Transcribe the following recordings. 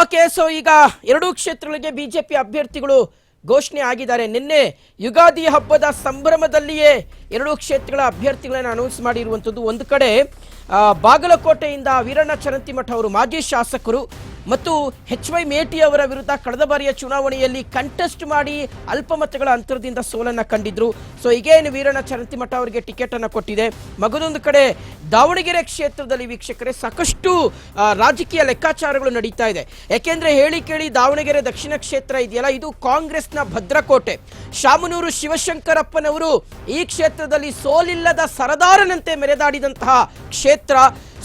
Okay, so ಈಗ ಎರಡೂ ಕ್ಷೇತ್ರಗಳಿಗೆ ಬಿಜೆಪಿ ಅಭ್ಯರ್ಥಿಗಳು ಘೋಷಣೆ ಆಗಿದ್ದಾರೆ. ನಿನ್ನೆ ಯುಗಾದಿ ಹಬ್ಬದ ಸಂಭ್ರಮದಲ್ಲಿಯೇ ಎರಡೂ ಕ್ಷೇತ್ರಗಳ ಅಭ್ಯರ್ಥಿಗಳನ್ನು ಅನೌನ್ಸ್ ಮಾಡಿರುವಂಥದ್ದು. ಒಂದು ಕಡೆ ಬಾಗಲಕೋಟೆಯಿಂದ ವೀರಣ್ಣ ಚರಂತಿಮಠ ಅವರು ಮಾಜಿ ಶಾಸಕರು ಮತ್ತು HY ಮೇಟಿ ಅವರ ವಿರುದ್ಧ ಕಳೆದ ಬಾರಿಯ ಚುನಾವಣೆಯಲ್ಲಿ ಕಂಟೆಸ್ಟ್ ಮಾಡಿ ಅಲ್ಪಮತಗಳ ಅಂತರದಿಂದ ಸೋಲನ್ನು ಕಂಡಿದ್ರು. ಸೊ ಈಗೇನು ವೀರಣ್ಣ ಚರಂತಿಮಠ ಅವರಿಗೆ ಟಿಕೆಟ್ ಅನ್ನು ಕೊಟ್ಟಿದೆ. ಮಗದೊಂದು ಕಡೆ ದಾವಣಗೆರೆ ಕ್ಷೇತ್ರದಲ್ಲಿ ವೀಕ್ಷಕರೇ ಸಾಕಷ್ಟು ರಾಜಕೀಯ ಲೆಕ್ಕಾಚಾರಗಳು ನಡೀತಾ ಇದೆ. ಯಾಕೆಂದ್ರೆ ಹೇಳಿ ಕೇಳಿ ದಾವಣಗೆರೆ ದಕ್ಷಿಣ ಕ್ಷೇತ್ರ ಇದೆಯಲ್ಲ, ಇದು ಕಾಂಗ್ರೆಸ್ನ ಭದ್ರಕೋಟೆ. ಶಾಮನೂರು ಶಿವಶಂಕರಪ್ಪನವರು ಈ ಕ್ಷೇತ್ರದಲ್ಲಿ ಸೋಲಿಲ್ಲದ ಸರದಾರನಂತೆ ಮೆರೆದಾಡಿದಂತಹ ಕ್ಷೇತ್ರ.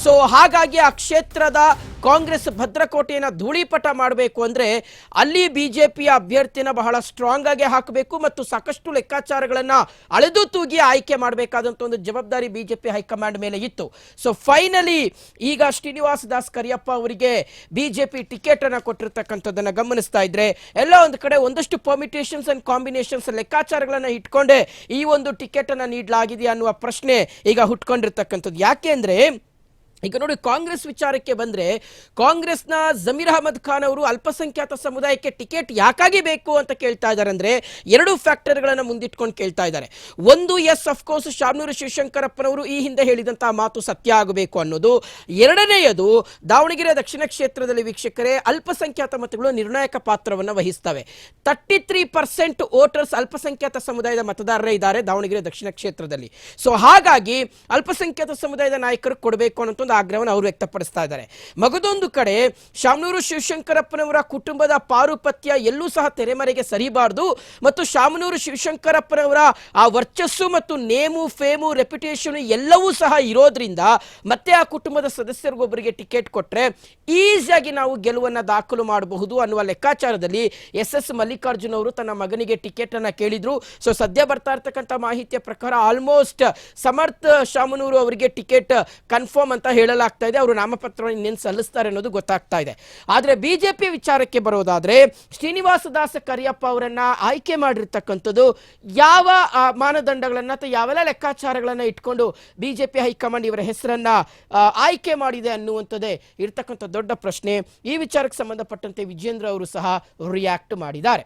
ಸೊ ಹಾಗಾಗಿ ಆ ಕ್ಷೇತ್ರದ ಕಾಂಗ್ರೆಸ್ ಭದ್ರಕೋಟೆಯನ್ನು ಧೂಳಿಪಟ ಮಾಡಬೇಕು ಅಂದರೆ ಅಲ್ಲಿ ಬಿಜೆಪಿಯ ಅಭ್ಯರ್ಥಿನ ಬಹಳ ಸ್ಟ್ರಾಂಗ್ ಆಗಿ ಹಾಕಬೇಕು ಮತ್ತು ಸಾಕಷ್ಟು ಲೆಕ್ಕಾಚಾರಗಳನ್ನು ಅಳೆದು ತೂಗಿ ಆಯ್ಕೆ ಮಾಡಬೇಕಾದಂಥ ಒಂದು ಜವಾಬ್ದಾರಿ ಬಿಜೆಪಿ ಹೈಕಮಾಂಡ್ ಮೇಲೆ ಇತ್ತು. ಸೊ ಫೈನಲಿ ಈಗ ಶ್ರೀನಿವಾಸ್ ದಾಸ್ ಕರಿಯಪ್ಪ ಅವರಿಗೆ ಬಿಜೆಪಿ ಟಿಕೆಟ್ ಅನ್ನು ಕೊಟ್ಟಿರ್ತಕ್ಕಂಥದ್ದನ್ನು ಗಮನಿಸ್ತಾ ಇದ್ರೆ ಎಲ್ಲ ಒಂದು ಕಡೆ ಒಂದಷ್ಟು ಪರ್ಮಿಟೇಷನ್ಸ್ ಅಂಡ್ ಕಾಂಬಿನೇಷನ್ಸ್ ಲೆಕ್ಕಾಚಾರಗಳನ್ನು ಇಟ್ಕೊಂಡೆ ಈ ಒಂದು ಟಿಕೆಟ್ ಅನ್ನು ನೀಡಲಾಗಿದೆ ಅನ್ನುವ ಪ್ರಶ್ನೆ ಈಗ ಹುಟ್ಕೊಂಡಿರ್ತಕ್ಕಂಥದ್ದು. ಯಾಕೆ ಅಂದ್ರೆ ಈಗ ನೋಡಿ, ಕಾಂಗ್ರೆಸ್ ವಿಚಾರಕ್ಕೆ ಬಂದರೆ ಕಾಂಗ್ರೆಸ್ನ ಜಮೀರ್ ಅಹಮದ್ ಖಾನ್ ಅವರು ಅಲ್ಪಸಂಖ್ಯಾತ ಸಮುದಾಯಕ್ಕೆ ಟಿಕೆಟ್ ಯಾಕಾಗಿ ಬೇಕು ಅಂತ ಕೇಳ್ತಾ ಇದ್ದಾರೆ ಅಂದರೆ ಎರಡು ಫ್ಯಾಕ್ಟರ್ಗಳನ್ನು ಮುಂದಿಟ್ಕೊಂಡು ಕೇಳ್ತಾ ಇದ್ದಾರೆ. ಒಂದು, ಎಸ್ ಅಫ್ಕೋರ್ಸ್ ಶಾಮನೂರು ಶಿವಶಂಕರಪ್ಪನವರು ಈ ಹಿಂದೆ ಹೇಳಿದಂತಹ ಮಾತು ಸತ್ಯ ಆಗಬೇಕು ಅನ್ನೋದು. ಎರಡನೆಯದು, ದಾವಣಗೆರೆ ದಕ್ಷಿಣ ಕ್ಷೇತ್ರದಲ್ಲಿ ವೀಕ್ಷಕರೇ ಅಲ್ಪಸಂಖ್ಯಾತ ಮತಗಳು ನಿರ್ಣಾಯಕ ಪಾತ್ರವನ್ನು ವಹಿಸ್ತವೆ. 33% ವೋಟರ್ಸ್ ಅಲ್ಪಸಂಖ್ಯಾತ ಸಮುದಾಯದ ಮತದಾರರೇ ಇದ್ದಾರೆ ದಾವಣಗೆರೆ ದಕ್ಷಿಣ ಕ್ಷೇತ್ರದಲ್ಲಿ. ಸೊ ಹಾಗಾಗಿ ಅಲ್ಪಸಂಖ್ಯಾತ ಸಮುದಾಯದ ನಾಯಕರು ಕೊಡಬೇಕು ಅನ್ನೋ ಆಗ್ರಹವನ್ನು ಅವರು ವ್ಯಕ್ತಪಡಿಸ್ತಾ ಇದ್ದಾರೆ. ಮಗದೊಂದು ಕಡೆ ಶಾಮನೂರು ಶಿವಶಂಕರಪ್ಪನವರ ಕುಟುಂಬದ ಪಾರುಪತ್ಯ ಎಲ್ಲೂ ಸಹ ತೆರೆಮರೆಗೆ ಸರಿಬಾರದು ಮತ್ತು ಶಾಮನೂರು ಶಿವಶಂಕರಪ್ಪನವರ ಆ ವರ್ಚಸ್ಸು ಮತ್ತು ನೇಮು ಫೇಮು ರೆಪ್ಯುಟೇಷನ್ ಎಲ್ಲವೂ ಸಹ ಇರೋದ್ರಿಂದ ಮತ್ತೆ ಆ ಕುಟುಂಬದ ಸದಸ್ಯರಿಗೊಬ್ಬರಿಗೆ ಟಿಕೆಟ್ ಕೊಟ್ಟರೆ ಈಸಿಯಾಗಿ ನಾವು ಗೆಲುವನ್ನು ದಾಖಲು ಮಾಡಬಹುದು ಅನ್ನುವ ಲೆಕ್ಕಾಚಾರದಲ್ಲಿ SS ಮಲ್ಲಿಕಾರ್ಜುನ್ ಅವರು ತನ್ನ ಮಗನಿಗೆ ಟಿಕೆಟ್ ಅನ್ನು ಕೇಳಿದ್ರು. ಸೊ ಸದ್ಯ ಬರ್ತಾ ಇರ್ತಕ್ಕಂಥ ಮಾಹಿತಿಯ ಪ್ರಕಾರ ಆಲ್ಮೋಸ್ಟ್ ಸಮರ್ಥ್ ಶಾಮನೂರು ಅವರಿಗೆ ಟಿಕೆಟ್ ಕನ್ಫರ್ಮ್ ಅಂತ ಹೇಳಲಾಗ್ತಾ ಇದೆ. ಅವರು ನಾಮಪತ್ರವನ್ನು ಇನ್ನೇನು ಸಲ್ಲಿಸ್ತಾರೆ ಅನ್ನೋದು ಗೊತ್ತಾಗ್ತಾ ಇದೆ. ಆದರೆ ಬಿಜೆಪಿ ವಿಚಾರಕ್ಕೆ ಬರೋದಾದ್ರೆ ಶ್ರೀನಿವಾಸ ದಾಸ ಕರಿಯಪ್ಪ ಅವರನ್ನ ಆಯ್ಕೆ ಮಾಡಿರ್ತಕ್ಕಂಥದ್ದು ಯಾವ ಮಾನದಂಡಗಳನ್ನ ಅಥವಾ ಯಾವೆಲ್ಲ ಲೆಕ್ಕಾಚಾರಗಳನ್ನ ಇಟ್ಕೊಂಡು ಬಿಜೆಪಿ ಹೈಕಮಾಂಡ್ ಇವರ ಹೆಸರನ್ನ ಆಯ್ಕೆ ಮಾಡಿದೆ ಅನ್ನುವಂಥದ್ದೇ ಇರ್ತಕ್ಕಂಥ ದೊಡ್ಡ ಪ್ರಶ್ನೆ. ಈ ವಿಚಾರಕ್ಕೆ ಸಂಬಂಧಪಟ್ಟಂತೆ ವಿಜೇಂದ್ರ ಅವರು ಸಹ ರಿಯಾಕ್ಟ್ ಮಾಡಿದ್ದಾರೆ.